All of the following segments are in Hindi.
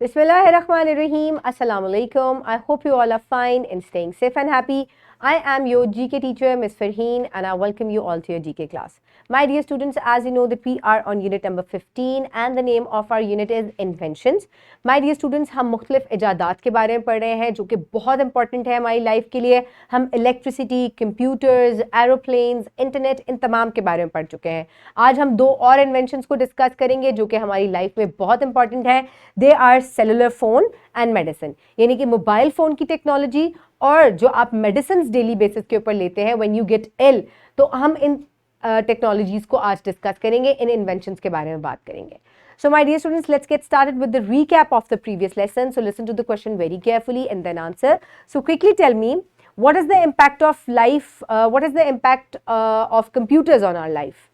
Bismillahirrahmanirrahim. Assalamu alaikum. I hope you all are fine and staying safe and happy. I am your GK teacher, Ms. Farheen, and I welcome you all to your GK class. My dear students, as you know that we are on unit number 15 and the name of our unit is Inventions. My dear students, हम मुख्तलिफ इजादात के बारे में पढ़ रहे हैं जो कि बहुत इंपॉर्टेंट है हमारी लाइफ के लिए. हम electricity, computers, aeroplanes, internet in तमाम के बारे में पढ़ चुके हैं. आज हम दो और इन्वेंशंस को डिस्कस करेंगे जो कि हमारी लाइफ में बहुत इंपॉर्टेंट है. They are cellular phone and medicine, यानी कि मोबाइल फ़ोन की टेक्नोलॉजी और जो आप मेडिसिन डेली बेसिस के ऊपर लेते हैं व्हेन यू गेट इल. तो हम इन टेक्नोलॉजीज़ को आज डिस्कस करेंगे, इन इन्वेंशंस के बारे में बात करेंगे. So my dear students, let's get started with the recap of the previous lesson. So listen to the question very carefully and then answer. So quickly tell me, what is the impact of life, what is the impact of computers on our life?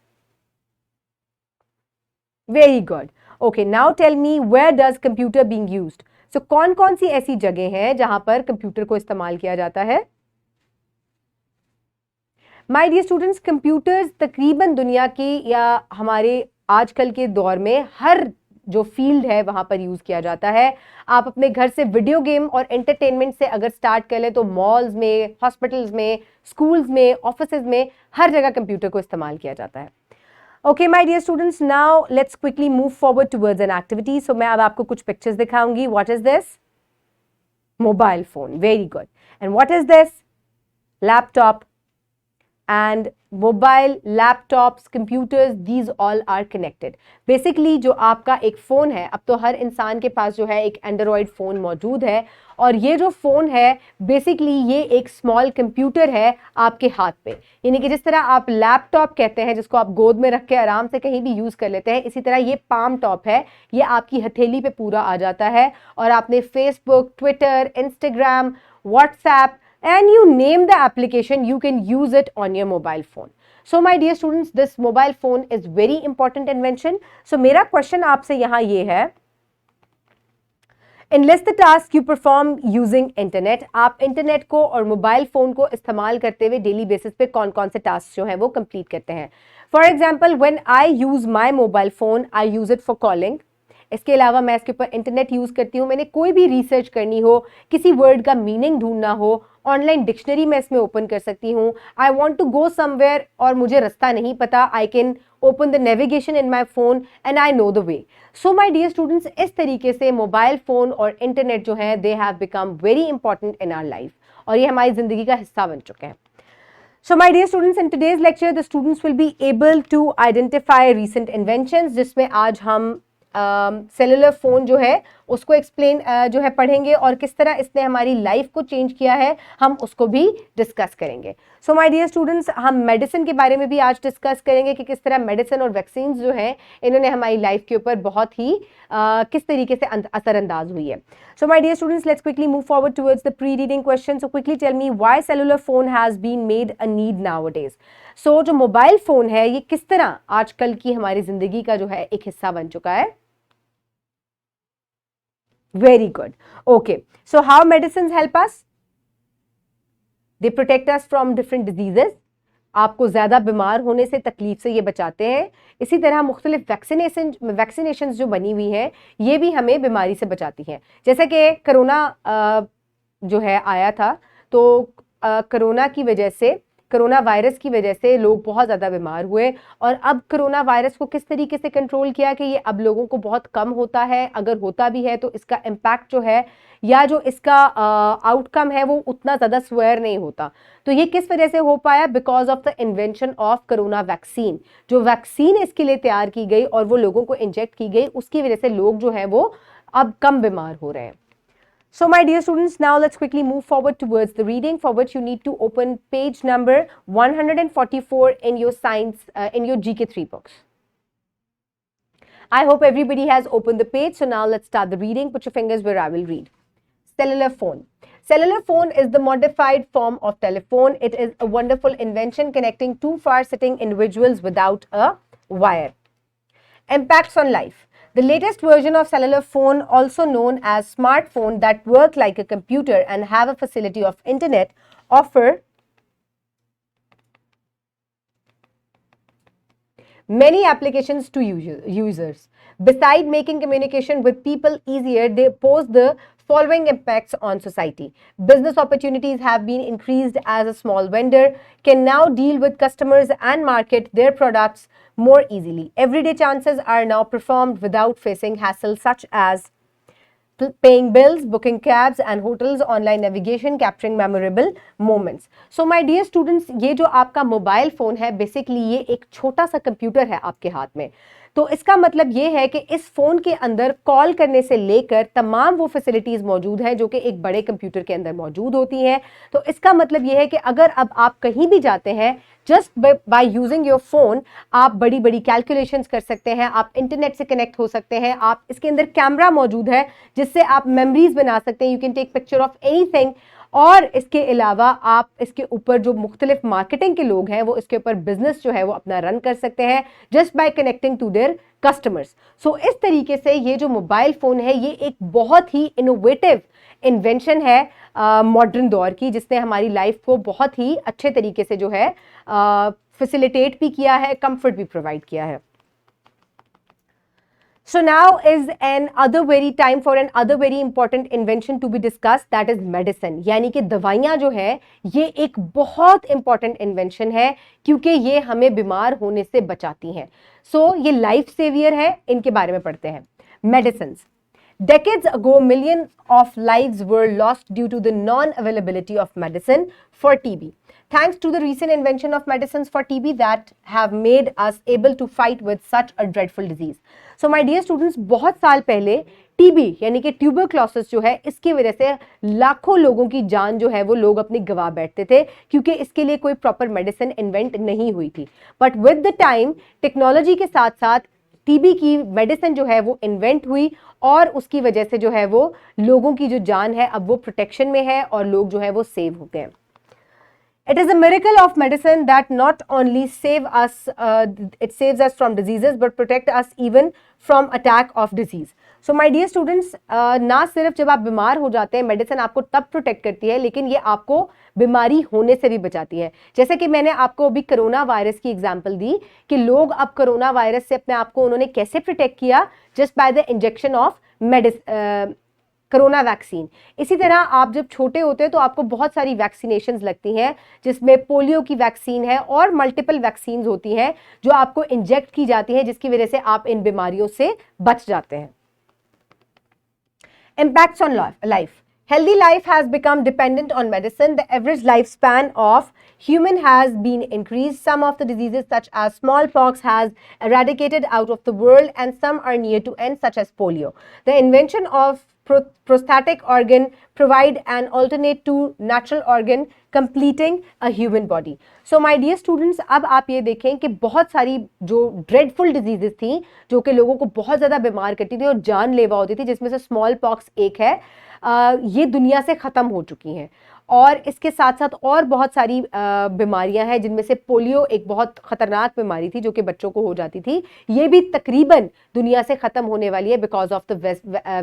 Very good. Okay, now tell me, where does computer being used? So कौन-कौन सी ऐसी जगह हैं जहां पर कंप्यूटर को इस्तेमाल किया जाता है? My dear students, computers तकरीबन दुनिया की या हमारे आजकल के दौर में हर जो फील्ड है वहां पर यूज किया जाता है. आप अपने घर से वीडियो गेम और एंटरटेनमेंट से अगर स्टार्ट कर लें तो मॉल्स में, हॉस्पिटल्स में, स्कूल्स में, ऑफिसेज में, हर जगह कंप्यूटर को इस्तेमाल किया जाता है. Okay, my dear students, now let's quickly move forward towards an activity. So मैं अब आपको कुछ पिक्चर्स दिखाऊंगी. What is this? Mobile phone. Very good. And what is this? Laptop. And mobile, laptops, computers, these all are connected. Basically जो आपका एक फ़ोन है, अब तो हर इंसान के पास जो है एक एंड्रॉयड फ़ोन मौजूद है और ये जो फ़ोन है बेसिकली ये एक स्मॉल कंप्यूटर है आपके हाथ पे. यानी कि जिस तरह आप लैपटॉप कहते हैं जिसको आप गोद में रख के आराम से कहीं भी यूज़ कर लेते हैं, इसी तरह ये पाम टॉप है, ये आपकी हथेली पे पूरा आ जाता है और आपने Facebook, Twitter, Instagram, WhatsApp and you name the application, you can use it on your mobile phone. So my dear students, this mobile phone is very important invention. So मेरा question आपसे यहाँ ये है, Enlist the task you perform using internet. आप इंटरनेट को और मोबाइल फ़ोन को इस्तेमाल करते हुए डेली बेसिस पे कौन कौन से टास्क जो हैं वो कंप्लीट करते हैं. For example, when I use my mobile phone, I use it for calling. इसके अलावा मैं इसके ऊपर इंटरनेट यूज़ करती हूँ. मैंने कोई भी रिसर्च करनी हो, किसी वर्ड का मीनिंग ढूंढना हो, ऑनलाइन डिक्शनरी मैं इसमें ओपन कर सकती हूँ. I want to go somewhere और मुझे रास्ता नहीं पता, I can open the navigation in my phone and I know the way. So my dear students, इस तरीके से मोबाइल फ़ोन और इंटरनेट जो है they have become very important in our life और ये हमारी ज़िंदगी का हिस्सा बन चुके हैं. So my dear students, in today's lecture the students will be able to identify recent inventions, जिसमें आज हम सेलुलर फ़ोन जो है उसको एक्सप्लेन जो है पढ़ेंगे और किस तरह इसने हमारी लाइफ को चेंज किया है हम उसको भी डिस्कस करेंगे. सो माय डियर स्टूडेंट्स, हम मेडिसिन के बारे में भी आज डिस्कस करेंगे कि किस तरह मेडिसिन और वैक्सीन जो हैं इन्होंने हमारी लाइफ के ऊपर बहुत ही किस तरीके से असरअंदाज हुई है. So my dear students, let's quickly move forward towards the pre reading question. So quickly tell me, why cellular phone has been made a need nowadays. So जो मोबाइल फ़ोन है ये किस तरह आजकल की हमारी ज़िंदगी का जो है एक हिस्सा बन चुका है. Very good. Okay. So how medicines help us? They protect us from different diseases. आपको ज़्यादा बीमार होने से, तकलीफ से ये बचाते हैं. इसी तरह मुख्तलिफ वैक्सीनेशन जो बनी हुई हैं ये भी हमें बीमारी से बचाती हैं. जैसे कि कोरोना जो है आया था तो कोरोना की वजह से, कोरोना वायरस की वजह से लोग बहुत ज़्यादा बीमार हुए और अब कोरोना वायरस को किस तरीके से कंट्रोल किया कि ये अब लोगों को बहुत कम होता है. अगर होता भी है तो इसका इम्पैक्ट जो है या जो इसका आउटकम है वो उतना ज़्यादा स्वेयर नहीं होता. तो ये किस वजह से हो पाया? Because of the invention of corona vaccine. जो वैक्सीन इसके लिए तैयार की गई और वो लोगों को इंजेक्ट की गई, उसकी वजह से लोग जो हैं वो अब कम बीमार हो रहे हैं. So my dear students, now let's quickly move forward towards the reading, for which you need to open page number 144 in your science, in your GK3 books. I hope everybody has opened the page. So now let's start the reading. Put your fingers where I will read. Cellular phone. Cellular phone is the modified form of telephone. It is a wonderful invention connecting two far-sitting individuals without a wire. Impacts on life. The latest version of cellular phone, also known as smartphone that work like a computer and have a facility of internet, offer many applications to users. Beside making communication with people easier, they pose the following impacts on society. Business opportunities have been increased as a small vendor can now deal with customers and market their products more easily. Everyday chances are now performed without facing hassle such as paying bills, booking cabs and hotels, online navigation, capturing memorable moments. So my dear students, ये जो आपका मोबाइल फोन है, बेसिकली ये एक छोटा सा कंप्यूटर है आपके हाथ में. तो इसका मतलब ये है कि इस फोन के अंदर कॉल करने से लेकर तमाम वो फैसिलिटीज मौजूद हैं जो कि एक बड़े कंप्यूटर के अंदर मौजूद होती हैं. तो इसका मतलब ये है कि अगर अब आप कहीं भी जाते हैं, just by using your phone आप बड़ी बड़ी कैलकुलेशंस कर सकते हैं, आप इंटरनेट से कनेक्ट हो सकते हैं, आप इसके अंदर कैमरा मौजूद है जिससे आप मेमोरीज बना सकते हैं. You can take picture of anything. और इसके अलावा आप इसके ऊपर जो मुख्तलिफ मार्केटिंग के लोग हैं वो इसके ऊपर बिजनेस जो है वो अपना रन कर सकते हैं just by connecting to their customers. So इस तरीके से ये जो मोबाइल फोन है ये एक बहुत ही इनोवेटिव इन्वेंशन है मॉडर्न दौर की, जिसने हमारी लाइफ को बहुत ही अच्छे तरीके से जो है फैसिलिटेट भी किया है, कंफर्ट भी प्रोवाइड किया है. So now is time for another very important invention to be discussed, that is medicine. यानी कि दवाइयाँ जो है ये एक बहुत important invention है क्योंकि ये हमें बीमार होने से बचाती हैं. So ये life savior है, इनके बारे में पढ़ते हैं. Medicines. Decades ago, millions of lives were lost due to the non-availability of medicine for TB. Thanks to the recent invention of medicines for TB that have made us able to fight with such a dreadful disease. So my dear students, बहुत साल पहले TB यानी कि ट्यूबरक्लोसिस जो है इसकी वजह से लाखों लोगों की जान जो है वो लोग अपनी गवा बैठते थे क्योंकि इसके लिए कोई प्रॉपर मेडिसिन इन्वेंट नहीं हुई थी. But with the time technology के साथ साथ टीबी की मेडिसिन जो है वो इन्वेंट हुई और उसकी वजह से जो है वो लोगों की जो जान है अब वो प्रोटेक्शन में है और लोग जो है वो सेव हो गए. It is a miracle of medicine that not only it saves us from diseases but protect us even from attack of disease. So my dear students, ना सिर्फ जब आप बीमार हो जाते हैं मेडिसिन आपको तब प्रोटेक्ट करती है लेकिन ये आपको बीमारी होने से भी बचाती है. जैसे कि मैंने आपको अभी कोरोना वायरस की एग्जांपल दी कि लोग अब कोरोना वायरस से अपने आप को उन्होंने कैसे प्रोटेक्ट किया, just by the injection of corona vaccine. इसी तरह आप जब छोटे होते हैं तो आपको बहुत सारी वैक्सीनेशंस लगती हैं जिसमें पोलियो की वैक्सीन है और मल्टीपल वैक्सीन होती हैं जो आपको इंजेक्ट की जाती हैं जिसकी वजह से आप इन बीमारियों से बच जाते हैं. Impacts on life. Healthy life has become dependent on medicine. The average lifespan of human has been increased. Some of the diseases such as smallpox has eradicated out of the world and some are near to end such as polio. The invention of prosthetic organ provide an alternate to natural organ completing a human body. So my dear students, अब आप ये देखें कि बहुत सारी जो dreadful diseases थी जो कि लोगों को बहुत ज़्यादा बीमार करती थी और जानलेवा होती थी जिसमें से स्मॉल पॉक्स एक है, ये दुनिया से ख़त्म हो चुकी हैं. और इसके साथ साथ और बहुत सारी बीमारियां हैं जिनमें से पोलियो एक बहुत ख़तरनाक बीमारी थी जो कि बच्चों को हो जाती थी, ये भी तकरीबन दुनिया से ख़त्म होने वाली है because of the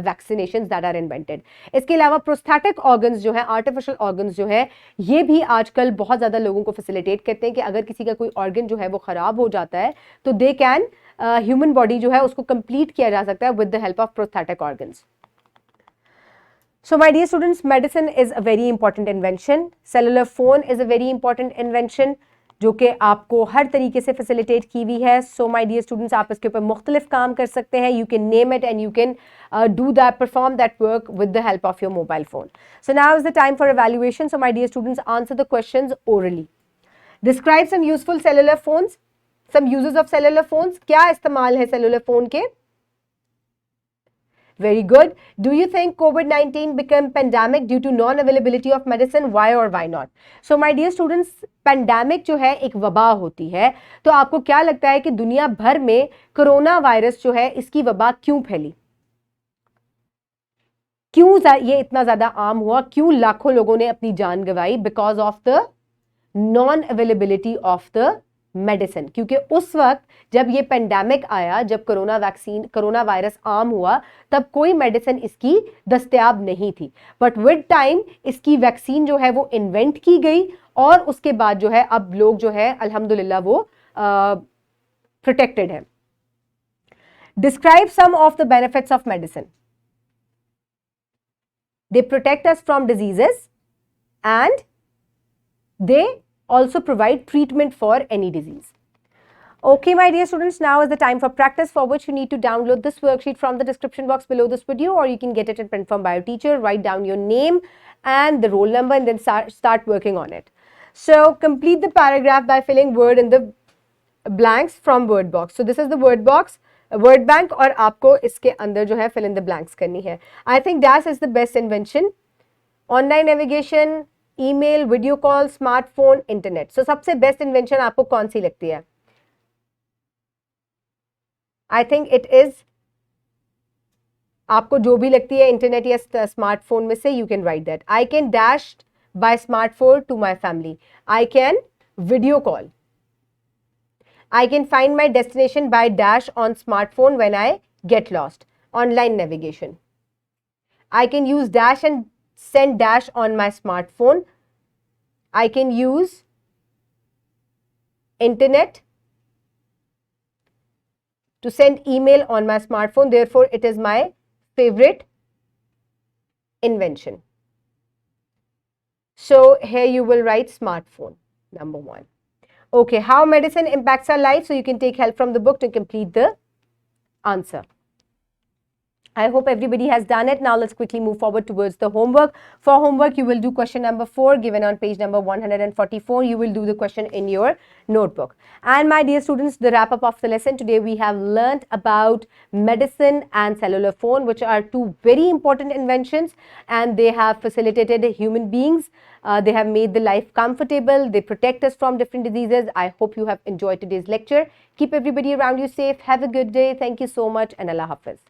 vaccinations that are invented. इसके अलावा प्रोस्थेटिक ऑर्गन्स जो है, आर्टिफिशियल ऑर्गन्स जो है, ये भी आजकल बहुत ज़्यादा लोगों को फैसिलिटेट करते हैं कि अगर किसी का कोई ऑर्गन जो है वो ख़राब हो जाता है तो दे कैन ह्यूमन बॉडी जो है उसको कंप्लीट किया जा सकता है with the help of prosthetic organs. So my dear students, medicine is a very important invention. Cellular phone is a very important invention जो कि आपको हर तरीके से facilitate की हुई है. So my dear students, आप इसके ऊपर मुख्तलिफ काम कर सकते हैं. You can name it and you can perform that work with the help of your mobile phone. So now is the time for evaluation. So my dear students, answer the questions orally. Describe some useful cellular phones. Some uses of cellular phones. क्या इस्तेमाल है cellular phone के? Very good. Do you think COVID-19 became pandemic due to non-availability of medicine? Why or why not? So my dear students, pandemic जो है एक वबा होती है, तो आपको क्या लगता है कि दुनिया भर में कोरोना वायरस जो है इसकी वबा क्यों फैली, क्यों ये इतना ज्यादा आम हुआ, क्यों लाखों लोगों ने अपनी जान गंवाई? Because of the non availability of the medicine. क्योंकि उस वक्त जब ये पेंडेमिक आया, जब कोरोना वायरस आम हुआ, तब कोई मेडिसिन इसकी दस्तयाब नहीं थी. बट विद टाइम इसकी वैक्सीन जो है वो इन्वेंट की गई और उसके बाद जो है अब लोग जो है अल्हम्दुलिल्लाह वो प्रोटेक्टेड है. Describe some of the benefits of medicine. They protect us from diseases and they also provide treatment for any disease. Okay, my dear students, now is the time for practice, for which you need to download this worksheet from the description box below this video, or you can get it in print from Bio Teacher. Write down your name and the roll number and then start working on it. So complete the paragraph by filling word in the blanks from word box. So this is the word box, word bank, और आपको इसके अंदर जो है फिल इन द ब्लैंक्स करनी है. I think dash is the best invention. Online navigation, email, video call, smartphone, internet. So सबसे बेस्ट इन्वेंशन आपको कौन सी लगती है? आई थिंक इट इज, आपको जो भी लगती है इंटरनेट या स्मार्टफोन में से, you can write that. I can dash by smartphone to my family. I can video call. I can find my destination by dash on smartphone when I get lost. Online navigation. I can use dash and send dash on my smartphone. I can use internet to send email on my smartphone. Therefore, it is my favorite invention. So, here you will write smartphone, number 1. Okay, how medicine impacts our life. So you can take help from the book to complete the answer. I hope everybody has done it. Now let's quickly move forward towards the homework. For homework, you will do question number 4 given on page number 144. You will do the question in your notebook. And my dear students, the wrap up of the lesson today, we have learnt about medicine and cellular phone, which are two very important inventions, and they have facilitated human beings. They have made the life comfortable. They protect us from different diseases. I hope you have enjoyed today's lecture. Keep everybody around you safe. Have a good day. Thank you so much, and Allah Hafiz.